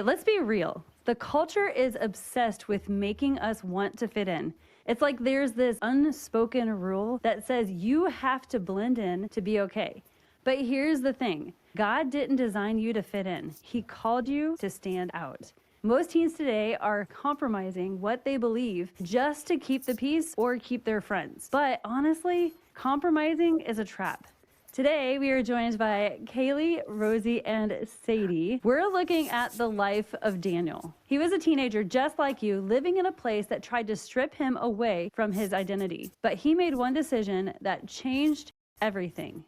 Let's be real. The culture is obsessed with making us want to fit in. It's like there's this unspoken rule that says you have to blend in to be okay. But here's the thing. God didn't design you to fit in. He called you to stand out. Most teens today are compromising what they believe just to keep the peace or keep their friends. But honestly, compromising is a trap. Today, we are joined by Kayleigh, Rosie, and Sadie. We're looking at the life of Daniel. He was a teenager just like you, living in a place that tried to strip him away from his identity. But he made one decision that changed everything.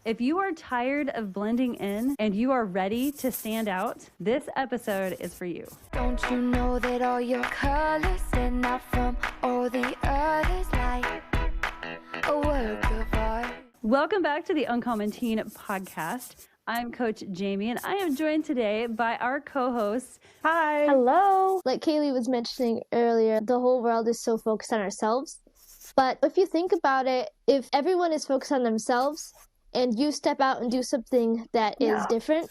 If you are tired of blending in and you are ready to stand out, this episode is for you. Don't you know that all your colors stand out from all the others like a work of art? Welcome back to the Uncommon Teen Podcast. I'm Coach Jamie, and I am joined today by our co-hosts. Hi. Hello. Like Kayleigh was mentioning earlier, the whole world is so focused on ourselves. But if you think about it, if everyone is focused on themselves and you step out and do something that is different,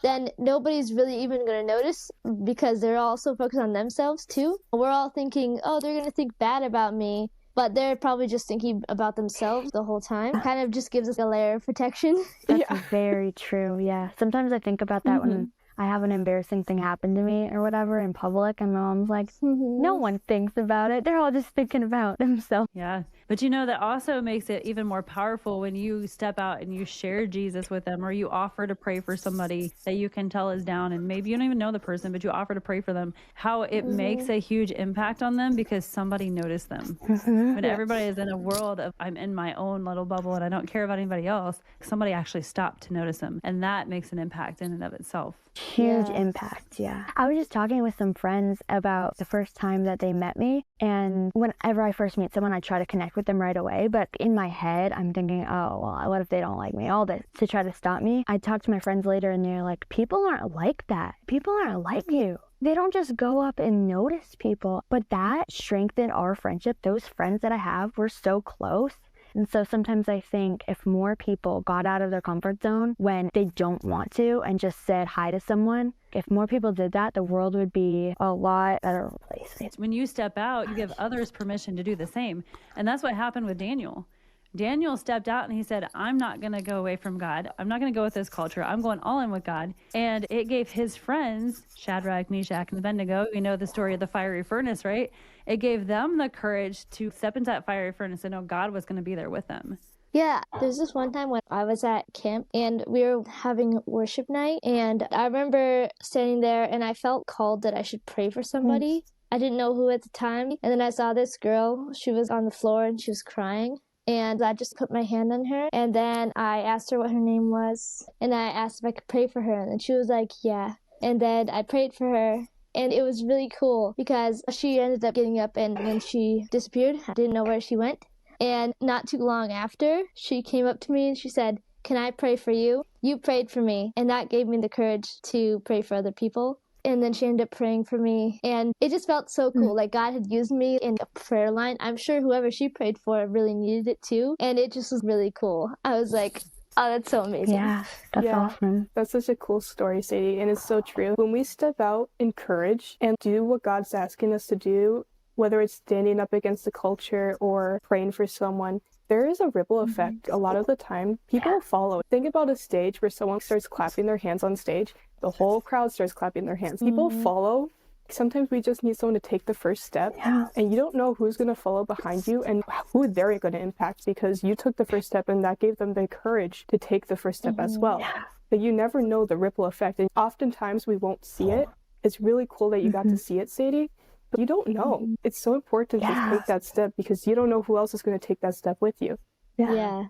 then nobody's really even going to notice because they're all so focused on themselves too. We're all thinking, oh, they're going to think bad about me. But they're probably just thinking about themselves the whole time. Kind of just gives us a layer of protection. That's very true, yeah. Sometimes I think about that when I have an embarrassing thing happen to me or whatever in public, and my mom's like, no one thinks about it. They're all just thinking about themselves. Yeah. But you know, that also makes it even more powerful when you step out and you share Jesus with them, or you offer to pray for somebody that you can tell is down, and maybe you don't even know the person, but you offer to pray for them, how it makes a huge impact on them because somebody noticed them. When everybody is in a world of, I'm in my own little bubble and I don't care about anybody else, somebody actually stopped to notice them. And that makes an impact in and of itself. Huge impact, yeah. I was just talking with some friends about the first time that they met me, and whenever I first meet someone, I try to connect with them right away, but in my head, I'm thinking, oh, well, what if they don't like me? All this to try to stop me. I talked to my friends later, and they're like, people aren't like that. People aren't like you. They don't just go up and notice people, but that strengthened our friendship. Those friends that I have, we're so close. And so sometimes I think if more people got out of their comfort zone when they don't want to and just said hi to someone, if more people did that, the world would be a lot better place. When you step out, you give others permission to do the same. And that's what happened with Daniel. Daniel stepped out and he said, I'm not going to go away from God. I'm not going to go with this culture. I'm going all in with God. And it gave his friends, Shadrach, Meshach, and Abednego, you know the story of the fiery furnace, right? It gave them the courage to step into that fiery furnace and know God was going to be there with them. Yeah, there's this one time when I was at camp and we were having worship night, and I remember standing there and I felt called that I should pray for somebody. I didn't know who at the time. And then I saw this girl. She was on the floor and she was crying. And I just put my hand on her, and then I asked her what her name was, and I asked if I could pray for her, and she was like, yeah. And then I prayed for her, and it was really cool because she ended up getting up, and when she disappeared, I didn't know where she went. And not too long after, she came up to me and she said, can I pray for you? You prayed for me, and that gave me the courage to pray for other people. And then she ended up praying for me. And it just felt so cool. Like God had used me in a prayer line. I'm sure whoever she prayed for really needed it too. And it just was really cool. I was like, oh, that's so amazing. Yeah, that's awesome. That's such a cool story, Sadie. And it's so true. When we step out in courage and do what God's asking us to do, whether it's standing up against the culture or praying for someone, there is a ripple effect. A lot of the time, people follow. Think about a stage where someone starts clapping their hands on stage. The whole crowd starts clapping their hands. People follow. Sometimes we just need someone to take the first step. And you don't know who's going to follow behind you and who they're going to impact because you took the first step and that gave them the courage to take the first step as well. But you never know the ripple effect. And oftentimes we won't see it. It's really cool that you got to see it, Sadie. But you don't know. It's so important to take that step because you don't know who else is going to take that step with you. Yeah.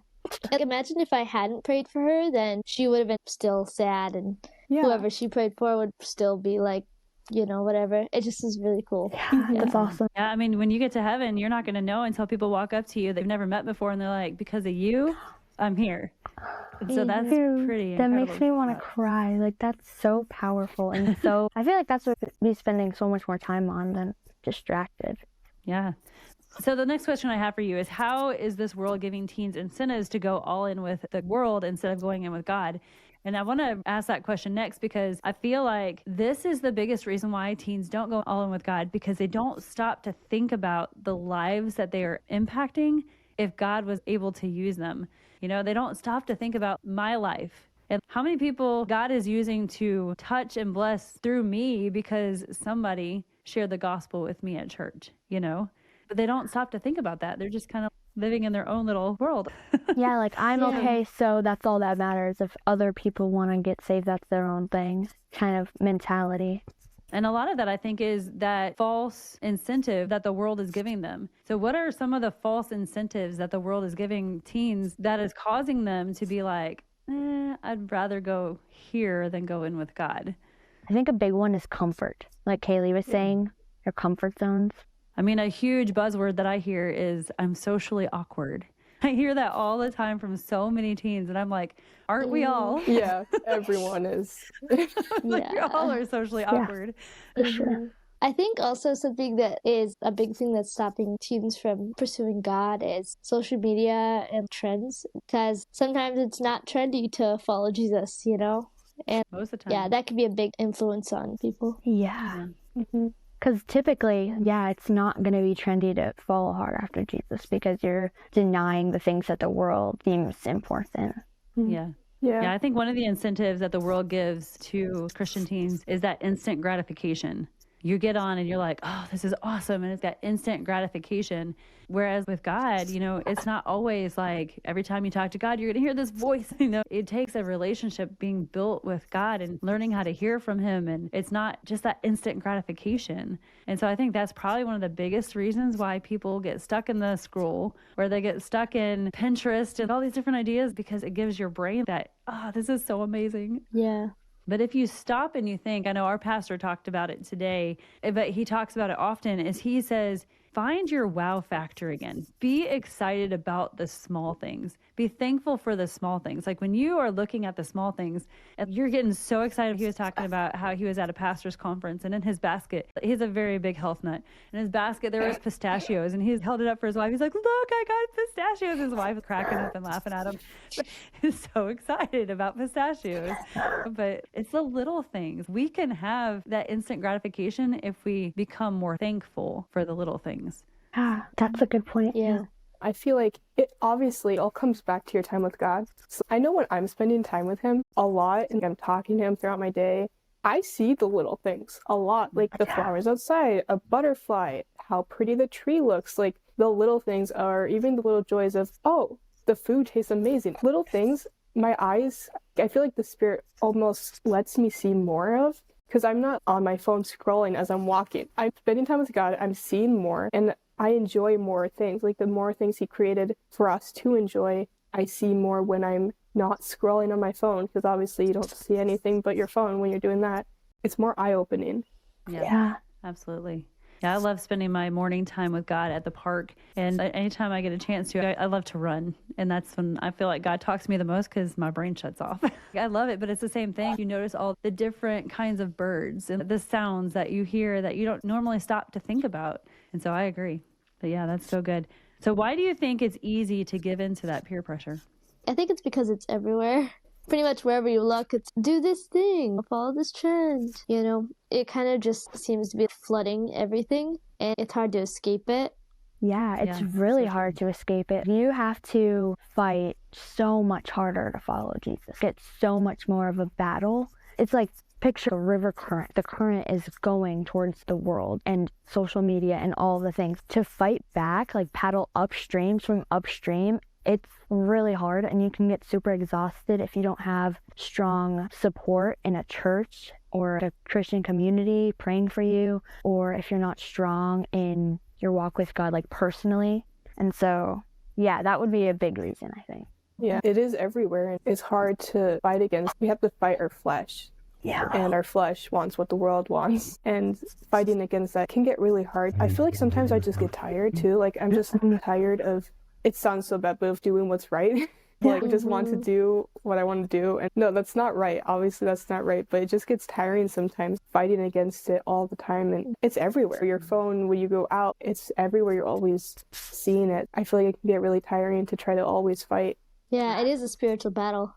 Like, imagine if I hadn't prayed for her, then she would have been still sad, and whoever she prayed for would still be like, you know, whatever. It just is really cool. That's awesome. Yeah, I mean, when you get to heaven, you're not going to know until people walk up to you they've never met before, and they're like, because of you, I'm here. And so that's pretty That incredible. makes me want to cry. Like, that's so powerful. And so I feel like that's what we're spending so much more time on than distracted. Yeah. So the next question I have for you is, how is this world giving teens incentives to go all in with the world instead of going in with God? And I want to ask that question next because I feel like this is the biggest reason why teens don't go all in with God, because they don't stop to think about the lives that they are impacting if God was able to use them. You know, they don't stop to think about my life and how many people God is using to touch and bless through me because somebody shared the gospel with me at church, you know? But they don't stop to think about that. They're just kind of living in their own little world. Yeah, like I'm okay, so that's all that matters. If other people want to get saved, that's their own thing kind of mentality. And a lot of that, I think, is that false incentive that the world is giving them. So what are some of the false incentives that the world is giving teens that is causing them to be like, I'd rather go here than go in with God? I think a big one is comfort. Like Kayleigh was saying, your comfort zones. I mean, a huge buzzword that I hear is I'm socially awkward. I hear that all the time from so many teens, and I'm like, aren't we all? Yeah, everyone is. Like, you all are socially awkward. For sure. I think also something that is a big thing that's stopping teens from pursuing God is social media and trends, because sometimes it's not trendy to follow Jesus, you know? And Most of the time. yeah, that could be a big influence on people. Yeah. Because typically, it's not going to be trendy to follow hard after Jesus because you're denying the things that the world deems important. Yeah. I think one of the incentives that the world gives to Christian teens is that instant gratification. You get on and you're like, oh, this is awesome. And it's got instant gratification. Whereas with God, you know, it's not always like every time you talk to God, you're going to hear this voice. You know, it takes a relationship being built with God and learning how to hear from him. And it's not just that instant gratification. And so I think that's probably one of the biggest reasons why people get stuck in the scroll, or they get stuck in Pinterest and all these different ideas, because it gives your brain that, this is so amazing. Yeah. But if you stop and you think, I know our pastor talked about it today, but he talks about it often, is he says, find your wow factor again. Be excited about the small things. Be thankful for the small things. Like when you are looking at the small things, you're getting so excited. He was talking about how he was at a pastor's conference, and in his basket, he's a very big health nut. In his basket, there was pistachios, and he held it up for his wife. He's like, look, I got pistachios. His wife was cracking up and laughing at him. He's so excited about pistachios. But it's the little things. We can have that instant gratification if we become more thankful for the little things. That's a good point. Yeah. I feel like it obviously all comes back to your time with God. So I know when I'm spending time with him a lot and I'm talking to him throughout my day, I see the little things a lot, like the flowers outside, a butterfly, how pretty the tree looks. Like the little things are even the little joys of, oh, the food tastes amazing. Little things, my eyes, I feel like the Spirit almost lets me see more of, because I'm not on my phone scrolling as I'm walking. I'm spending time with God, I'm seeing more, and I enjoy more things. Like the more things he created for us to enjoy, I see more when I'm not scrolling on my phone, because obviously you don't see anything but your phone when you're doing that. It's more eye-opening. Yeah, absolutely. Yeah, I love spending my morning time with God at the park. And anytime I get a chance to, I love to run. And that's when I feel like God talks to me the most, because my brain shuts off. I love it, but it's the same thing. You notice all the different kinds of birds and the sounds that you hear that you don't normally stop to think about. And so I agree. But yeah, that's so good. So why do you think it's easy to give in to that peer pressure? I think it's because it's everywhere. Pretty much wherever you look, it's do this thing, follow this trend. You know, it kind of just seems to be flooding everything, and it's hard to escape it. Yeah, it's really hard to escape it. You have to fight so much harder to follow Jesus. It's so much more of a battle. It's like, picture a river current. The current is going towards the world and social media and all the things. To fight back, like paddle upstream, swim upstream, it's really hard, and you can get super exhausted if you don't have strong support in a church or a Christian community praying for you, or if you're not strong in your walk with God, like personally. And so, yeah, that would be a big reason, I think. Yeah, it is everywhere, and it's hard to fight against. We have to fight our flesh. Yeah. And our flesh wants what the world wants. And fighting against that can get really hard. I feel like sometimes I just get tired too. Like I'm just tired of, it sounds so bad, but of doing what's right. Like just want to do what I want to do. And no, that's not right. Obviously that's not right. But it just gets tiring sometimes, fighting against it all the time. And it's everywhere. Your phone, when you go out, it's everywhere. You're always seeing it. I feel like it can get really tiring to try to always fight. Yeah, it is a spiritual battle.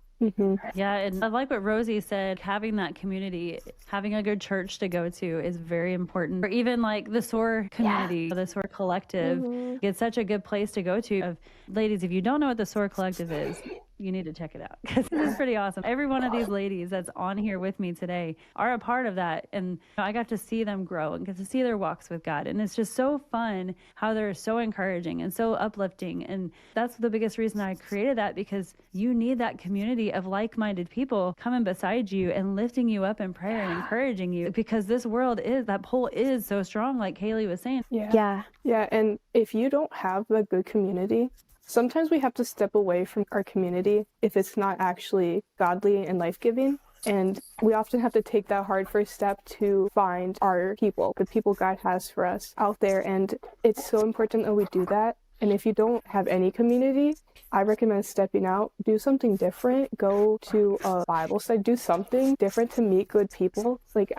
Yeah, and I like what Rosie said, having that community, having a good church to go to is very important. Or even like the SOAR community, the SOAR collective, it's such a good place to go to. Ladies, if you don't know what the SOAR collective is, you need to check it out because this is pretty awesome. Every one of these ladies that's on here with me today are a part of that. And I got to see them grow and get to see their walks with God. And it's just so fun how they're so encouraging and so uplifting. And that's the biggest reason I created that, because you need that community of like-minded people coming beside you and lifting you up in prayer and encouraging you, because this world is, that pull is so strong, like Kayleigh was saying. Yeah. And if you don't have a good community, sometimes we have to step away from our community if it's not actually godly and life-giving. And we often have to take that hard first step to find our people, the people God has for us out there. And it's so important that we do that. And if you don't have any community, I recommend stepping out, do something different, go to a Bible study, do something different to meet good people. Like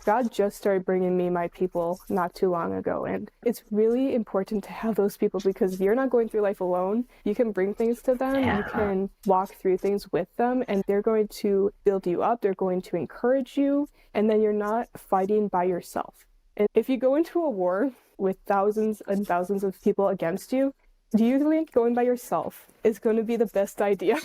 God just started bringing me my people not too long ago. And it's really important to have those people, because you're not going through life alone. You can bring things to them. You can walk through things with them, and they're going to build you up. They're going to encourage you. And then you're not fighting by yourself. And if you go into a war with thousands and thousands of people against you, do you think going by yourself is going to be the best idea?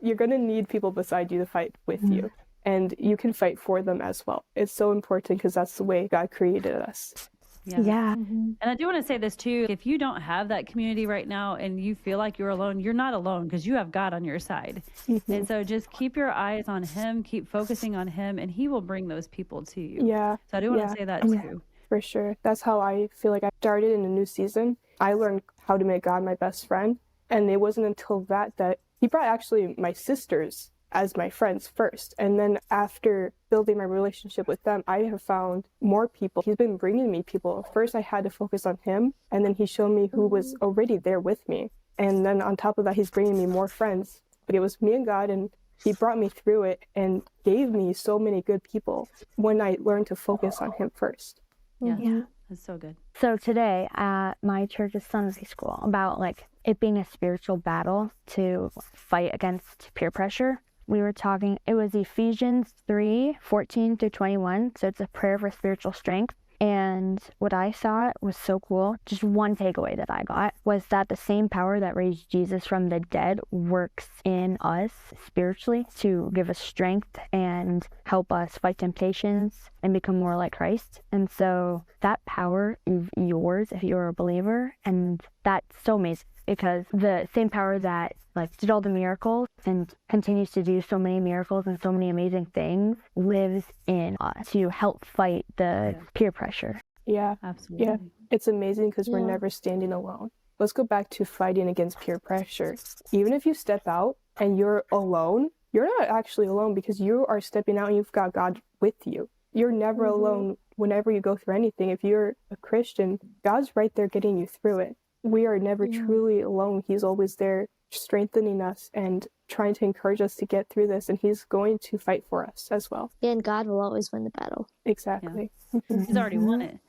You're going to need people beside you to fight with you, and you can fight for them as well. It's so important because that's the way God created us. Yeah. And I do want to say this too. If you don't have that community right now and you feel like you're alone, you're not alone, because you have God on your side. And so just keep your eyes on him, keep focusing on him, and he will bring those people to you. So I do want to say that too. For sure. That's how I feel like I started in a new season. I learned how to make God my best friend. And it wasn't until that he brought actually my sisters as my friends first. And then after building my relationship with them, I have found more people. He's been bringing me people. First, I had to focus on him. And then he showed me who was already there with me. And then on top of that, he's bringing me more friends. But it was me and God, and he brought me through it and gave me so many good people when I learned to focus on him first. That's so good. So today at my church's Sunday school, about like it being a spiritual battle to fight against peer pressure, we were talking, it was Ephesians 3:14-21. So it's a prayer for spiritual strength. And what I saw was so cool. Just one takeaway that I got was that the same power that raised Jesus from the dead works in us spiritually to give us strength and help us fight temptations and become more like Christ. And so that power is yours if you're a believer. And that's so amazing, because the same power that did all the miracles and continues to do so many miracles and so many amazing things lives in us to help fight the peer pressure. Absolutely. Yeah, it's amazing because we're never standing alone. Let's go back to fighting against peer pressure. Even if you step out and you're alone, you're not actually alone, because you are stepping out and you've got God with you. You're never alone whenever you go through anything. If you're a Christian, God's right there getting you through it. We are never truly alone. He's always there strengthening us and trying to encourage us to get through this, and he's going to fight for us as well. And God will always win the battle. Exactly. He's already won it.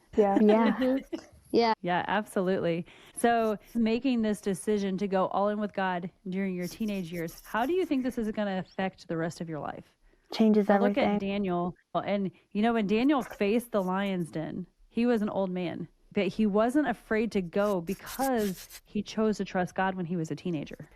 Yeah, absolutely. So making this decision to go all in with God during your teenage years, how do you think this is going to affect the rest of your life? Changes everything. Look at Daniel, and when Daniel faced the lion's den, he was an old man. But he wasn't afraid to go because he chose to trust God when he was a teenager.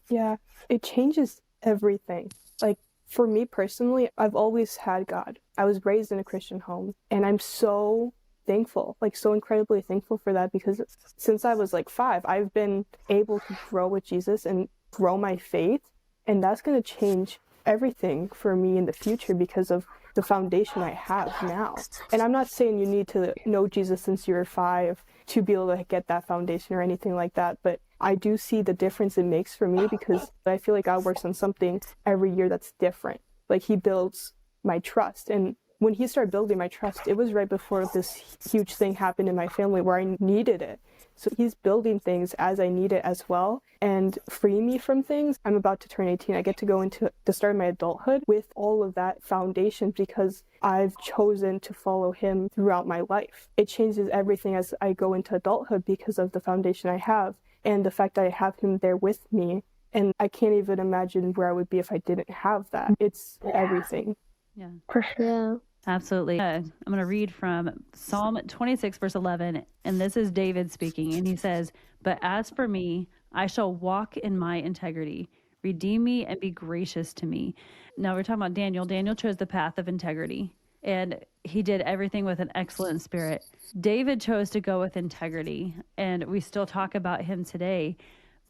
Yeah, it changes everything. Like, for me personally, I've always had God. I was raised in a Christian home, and I'm so thankful, so incredibly thankful for that, because since I was 5, I've been able to grow with Jesus and grow my faith, and that's going to change everything for me in the future because of the foundation I have now. And I'm not saying you need to know Jesus since you're 5 to be able to get that foundation or anything like that, but I do see the difference it makes for me, because I feel like God works on something every year that's different. He builds my trust. And when he started building my trust, it was right before this huge thing happened in my family where I needed it. So he's building things as I need it as well, and freeing me from things. I'm about to turn 18. I get to go into the start of my adulthood with all of that foundation because I've chosen to follow him throughout my life. It changes everything as I go into adulthood because of the foundation I have and the fact that I have him there with me And I can't even imagine where I would be if I didn't have that. It's everything. Yeah. For sure. Yeah. Absolutely. I'm going to read from Psalm 26, verse 11, and this is David speaking, and he says, "But as for me, I shall walk in my integrity. Redeem me and be gracious to me." Now we're talking about Daniel. Daniel chose the path of integrity, and he did everything with an excellent spirit. David chose to go with integrity, and we still talk about him today.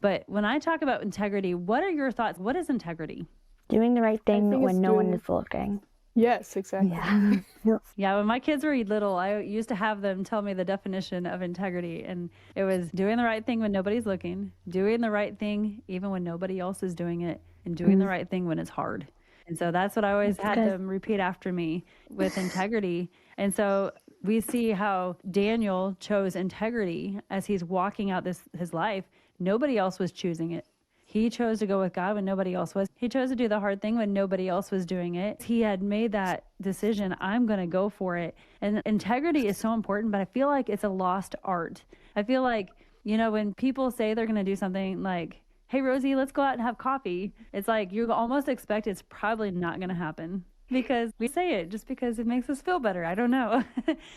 But when I talk about integrity, what are your thoughts? What is integrity? Doing the right thing think when it's no one doing- is looking. Yes, exactly. Yeah. Yeah, when my kids were little, I used to have them tell me the definition of integrity. And it was doing the right thing when nobody's looking, doing the right thing even when nobody else is doing it, and doing the right thing when it's hard. And so that's what I always had them repeat after me with integrity. And so we see how Daniel chose integrity as he's walking out his life. Nobody else was choosing it. He chose to go with God when nobody else was. He chose to do the hard thing when nobody else was doing it. He had made that decision, I'm going to go for it. And integrity is so important, but I feel like it's a lost art. I feel like, when people say they're going to do something like, "Hey, Rosie, let's go out and have coffee," it's like you almost expect it's probably not going to happen because we say it just because it makes us feel better. I don't know.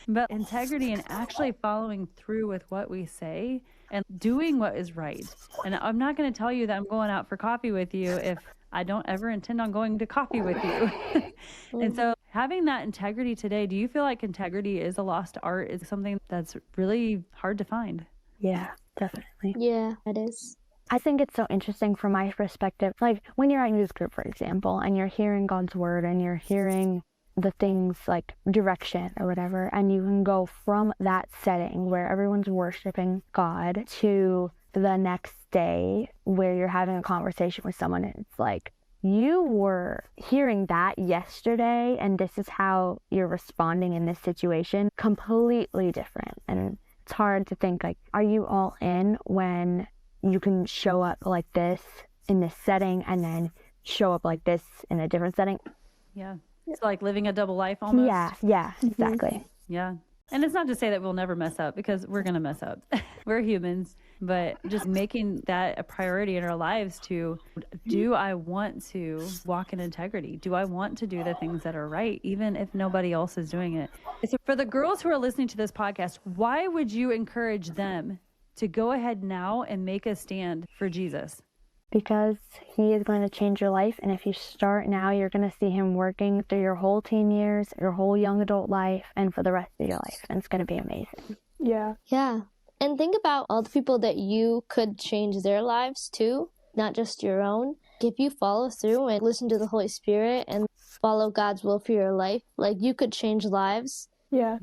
But integrity and actually following through with what we say and doing what is right. And I'm not going to tell you that I'm going out for coffee with you if I don't ever intend on going to coffee with you. And so having that integrity today, do you feel like integrity is a lost art? Is something that's really hard to find? Yeah, definitely. Yeah, it is. I think it's so interesting from my perspective. Like when you're at youth group, for example, and you're hearing God's word and you're hearing the things like direction or whatever, and you can go from that setting where everyone's worshiping God to the next day where you're having a conversation with someone, and it's like you were hearing that yesterday and this is how you're responding in this situation, completely different. And it's hard to think, like, are you all in when you can show up like this in this setting and then show up like this in a different setting? Yeah. It's like living a double life almost. Yeah, exactly. Yeah. And it's not to say that we'll never mess up, because we're going to mess up. We're humans, but just making that a priority in our lives to, do I want to walk in integrity? Do I want to do the things that are right, even if nobody else is doing it? So for the girls who are listening to this podcast, why would you encourage them to go ahead now and make a stand for Jesus? Because he is going to change your life, and if you start now, you're going to see him working through your whole teen years, your whole young adult life, and for the rest of your life, and it's going to be amazing. Yeah. Yeah. And think about all the people that you could change their lives too, not just your own. If you follow through and listen to the Holy Spirit and follow God's will for your life, like, you could change lives. Yeah.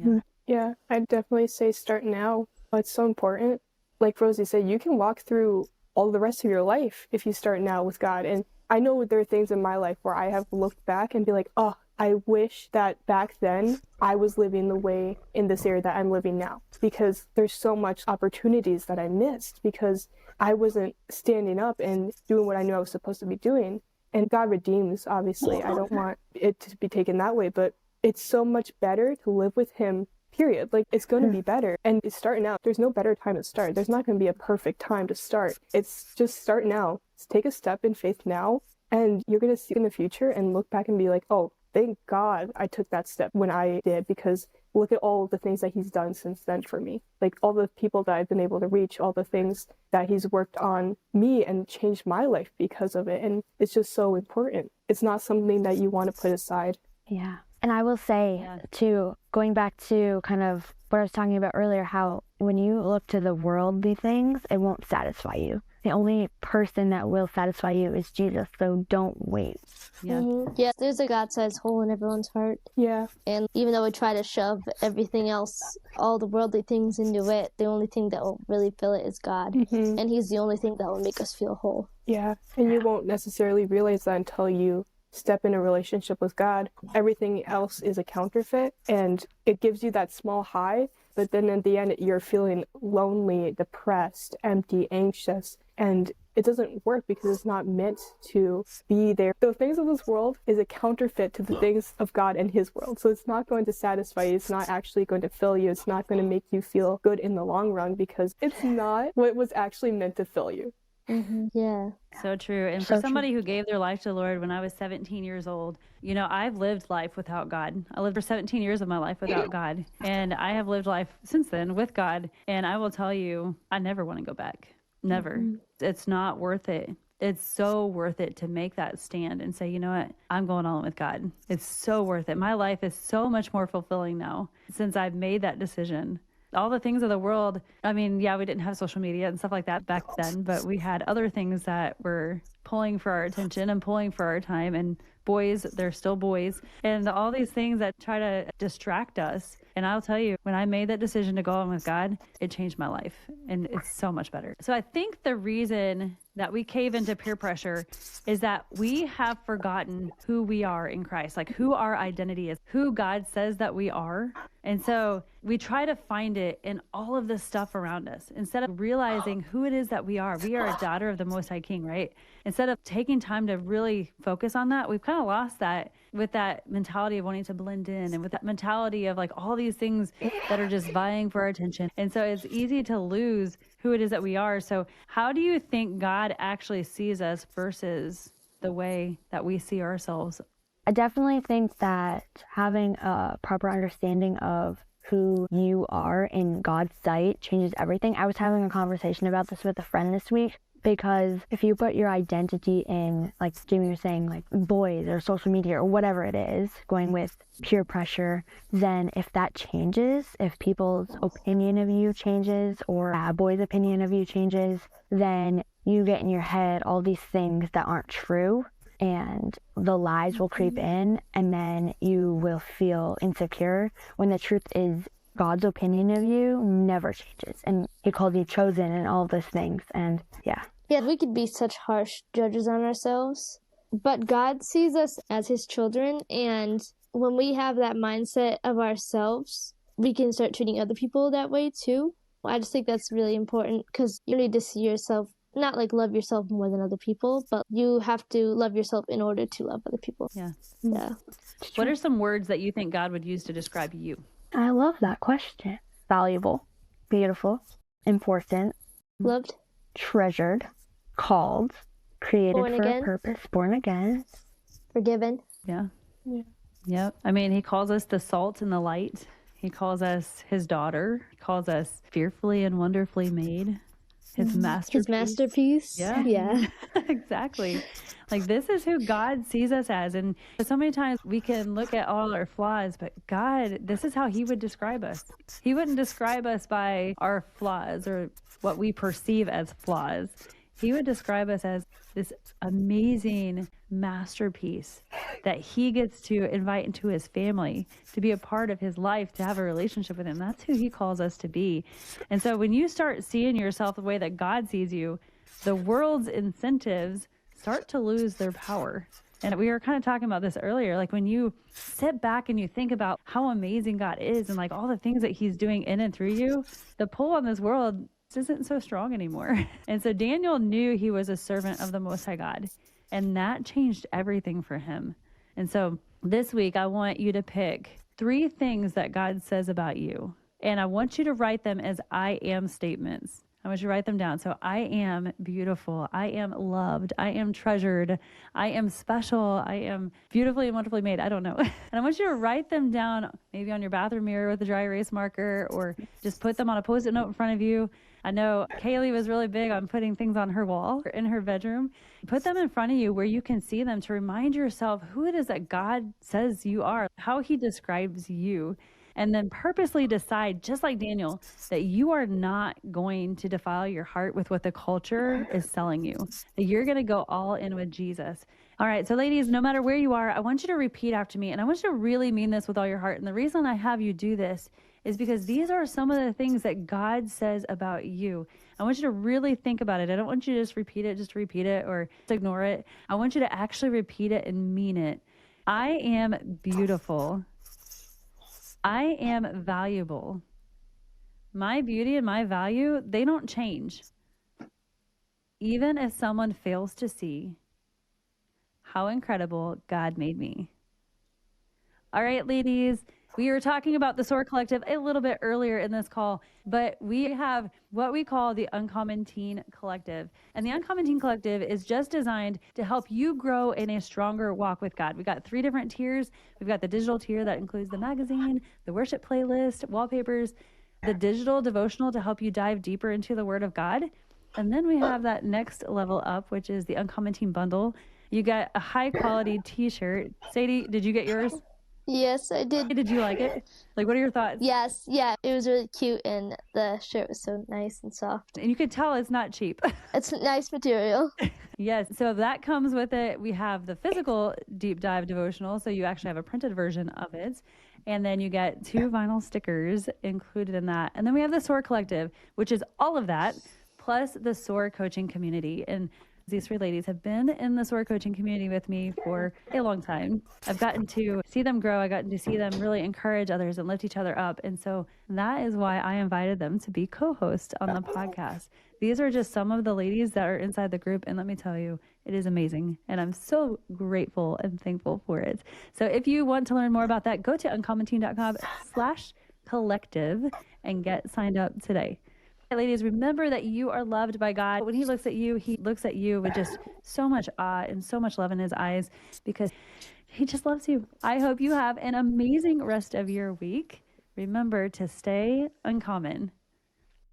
I'd definitely say start now. It's so important. Like Rosie said, you can walk through all the rest of your life if you start now with God. And I know there are things in my life where I have looked back and be like, oh, I wish that back then I was living the way in this area that I'm living now, because there's so much opportunities that I missed because I wasn't standing up and doing what I knew I was supposed to be doing. And God redeems, obviously. I don't want it to be taken that way, but it's so much better to live with him, period. Like, it's going to be better. And it's starting out. There's no better time to start. There's not going to be a perfect time to start. It's just start now. Just take a step in faith now, and you're going to see in the future and look back and be like, oh, thank God I took that step when I did, because look at all of the things that he's done since then for me. Like, all the people that I've been able to reach, all the things that he's worked on me and changed my life because of it. And it's just so important. It's not something that you want to put aside. Yeah. And I will say, too, going back to kind of what I was talking about earlier, how when you look to the worldly things, it won't satisfy you. The only person that will satisfy you is Jesus, so don't wait. Yeah. Yeah, there's a God-sized hole in everyone's heart. Yeah. And even though we try to shove everything else, all the worldly things into it, the only thing that will really fill it is God. Mm-hmm. And he's the only thing that will make us feel whole. Yeah. And you won't necessarily realize that until you step in a relationship with God. Everything else is a counterfeit, and it gives you that small high, but then in the end you're feeling lonely, depressed, empty, anxious, and it doesn't work because it's not meant to be there. The things of this world is a counterfeit to the things of God and his world. So it's not going to satisfy you. It's not actually going to fill you. It's not going to make you feel good in the long run, because it's not what was actually meant to fill you. Yeah. So true. And So for true. somebody who gave their life to the Lord when I was 17 years old, you know, I've lived life without God. I lived for 17 years of my life without God. And I have lived life since then with God. And I will tell you, I never want to go back. Never. It's not worth it. It's so worth it to make that stand and say, you know what, I'm going all in with God. It's so worth it. My life is so much more fulfilling now since I've made that decision. All the things of the world, I mean, yeah, we didn't have social media and stuff like that back then, but we had other things that were pulling for our attention and pulling for our time. And boys, they're still boys. And all these things that try to distract us. And I'll tell you, when I made that decision to go on with God, it changed my life. And it's so much better. So I think the reason that we cave into peer pressure is that we have forgotten who we are in Christ, like who our identity is, who God says that we are. And so we try to find it in all of the stuff around us instead of realizing who it is that we are. We are a daughter of the Most High King, right? Instead of taking time to really focus on that, we've kind of lost that with that mentality of wanting to blend in and with that mentality of like all these things that are just vying for our attention. And so it's easy to lose who it is that we are. So how do you think God actually sees us versus the way that we see ourselves? I definitely think that having a proper understanding of who you are in God's sight changes everything. I was having a conversation about this with a friend this week, because if you put your identity in, like Jamie was saying, like boys or social media or whatever it is, going with peer pressure, then if that changes, if people's opinion of you changes or a boy's opinion of you changes, then you get in your head all these things that aren't true. And the lies will creep in, and then you will feel insecure when the truth is God's opinion of you never changes. And He called you chosen and all of those things. And yeah. Yeah, we could be such harsh judges on ourselves, but God sees us as His children. And when we have that mindset of ourselves, we can start treating other people that way too. I just think that's really important, because you need to see yourself, not like love yourself more than other people, but you have to love yourself in order to love other people. Yeah. Yeah. What are some words that you think God would use to describe you? I love that question. Valuable, beautiful, important, Loved, treasured, called, created Born for again. a purpose, born again. forgiven. Yeah. Yep. I mean, He calls us the salt and the light. He calls us His daughter. He calls us fearfully and wonderfully made. His masterpiece. His masterpiece. Yeah. Yeah. Exactly. Like, this is who God sees us as. And so many times we can look at all our flaws, but God, this is how He would describe us. He wouldn't describe us by our flaws or what we perceive as flaws. He would describe us as this amazing masterpiece that He gets to invite into His family, to be a part of His life, to have a relationship with Him. That's who He calls us to be. And so when you start seeing yourself the way that God sees you, the world's incentives start to lose their power. And we were kind of talking about this earlier. Like, when you sit back and you think about how amazing God is and like all the things that He's doing in and through you, the pull on this world isn't so strong anymore. And so Daniel knew he was a servant of the Most High God, and that changed everything for him. And so this week, I want you to pick 3 things that God says about you, and I want you to write them as I am statements. I want you to write them down. So I am beautiful. I am loved. I am treasured. I am special. I am beautifully and wonderfully made. I don't know. And I want you to write them down, maybe on your bathroom mirror with a dry erase marker, or just put them on a Post-it note in front of you. I know Kayleigh was really big on putting things on her wall or in her bedroom. Put them in front of you where you can see them, to remind yourself who it is that God says you are, how He describes you. And then purposely decide, just like Daniel, that you are not going to defile your heart with what the culture is selling you. That you're going to go all in with Jesus. All right, so ladies, no matter where you are, I want you to repeat after me. And I want you to really mean this with all your heart. And the reason I have you do this is because these are some of the things that God says about you. I want you to really think about it. I don't want you to just to repeat it or just ignore it. I want you to actually repeat it and mean it. I am beautiful. I am valuable. My beauty and my value, they don't change. Even if someone fails to see how incredible God made me. All right, ladies, We were talking about the SOAR Collective a little bit earlier in this call, but we have what we call the Uncommon Teen Collective. And the Uncommon Teen Collective is just designed to help you grow in a stronger walk with God. We got 3 different tiers. We've got the digital tier that includes the magazine, the worship playlist, wallpapers, the digital devotional to help you dive deeper into the Word of God. And then we have that next level up, which is the Uncommon Teen Bundle. You got a high quality t-shirt. Sadie, did you get yours? Yes, I did. Did you like it? Like, what are your thoughts? Yes, yeah, it was really cute, and the shirt was so nice and soft. And you could tell it's not cheap. It's nice material. Yes. So that comes with it. We have the physical deep dive devotional. So you actually have a printed version of it. And then you get 2 vinyl stickers included in that. And then we have the SOAR Collective, which is all of that, plus the SOAR coaching community. And these 3 ladies have been in the SOAR coaching community with me for a long time. I've gotten to see them grow. I've gotten to see them really encourage others and lift each other up. And so that is why I invited them to be co-hosts on the podcast. These are just some of the ladies that are inside the group. And let me tell you, it is amazing. And I'm so grateful and thankful for it. So if you want to learn more about that, go to uncommonteen.com/collective and get signed up today. Ladies, remember that you are loved by God. When he looks at you with just so much awe and so much love in his eyes because he just loves you. I hope you have an amazing rest of your week. Remember to stay uncommon.